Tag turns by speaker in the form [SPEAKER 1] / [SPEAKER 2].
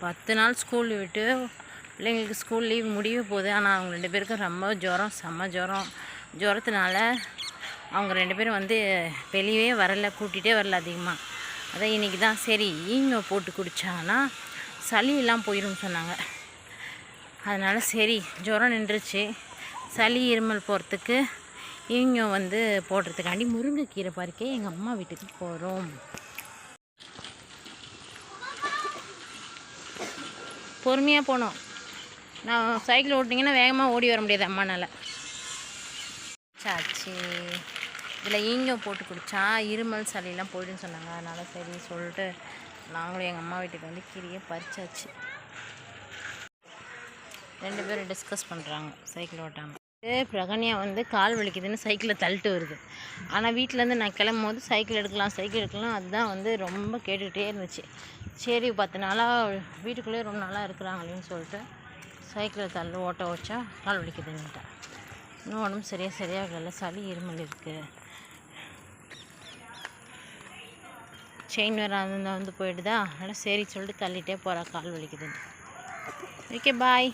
[SPEAKER 1] 10 நாள் ஸ்கூல் விட்டு பிள்ளைங்களுக்கு ஸ்கூல் லீவ் முடிய போகுது. ஆனால் அவங்க 2 பேருக்கும் ரொம்ப ஜுரம், செம்ம ஜுரம். ஜுரத்தினால அவங்க 2 பேரும் வந்து வெளியே வரலை, கூட்டிகிட்டே வரல அதிகமாக. அதான் இன்றைக்கி தான் சரி ஈங்கோ போட்டு குடித்தாங்கன்னா சளியெல்லாம் போயிடும்னு சொன்னாங்க. அதனால் சரி ஜுரம் நின்றுச்சு, சளி இருமல் போகிறதுக்கு ஈங்கோ வந்து போடுறதுக்காண்டி முருங்கைக்கீரை பறிக்க எங்கள் அம்மா வீட்டுக்கு போகிறோம். பொறுமையாக போனோம். நான் சைக்கிள் ஓட்டிங்கன்னா வேகமாக ஓடி வர முடியாது அம்மானால். சாச்சு இதில் ஈங்கோ போட்டு குடித்தா இருமல் சளியெல்லாம் போய்டுன்னு சொன்னாங்க. அதனால் சரி சொல்லிட்டு நாங்களும் எங்கள் அம்மா வீட்டுக்கு வந்து கீரையை பறிச்சாச்சு. 2 பேரும் டிஸ்கஸ் பண்ணுறாங்க சைக்கிள் ஓட்டாமல். பிரகன்யா வந்து கால் வலிக்குதுன்னு சைக்கிளை தள்ளிட்டு வருது. ஆனால் வீட்டிலேருந்து நான் கிளம்பும் போது சைக்கிள் எடுக்கலாம் அதுதான் வந்து ரொம்ப கேட்டுக்கிட்டே இருந்துச்சு. சரி 10 நாளாக வீட்டுக்குள்ளேயே ரொம்ப நாளாக இருக்கிறாங்களேன்னு சொல்லிட்டு சைக்கிளை ஓட்ட வச்சா கால் வலிக்குதுன்னுட்டேன். இன்னும் உடம்பு சரியாகல, சளி இருமல் இருக்குது. செயின் வேறு வந்து போயிடுதா, அதனால் சரி சொல்லிட்டு தள்ளிகிட்டே போகிறா கால் வலிக்குதுன்னு. Okay bye.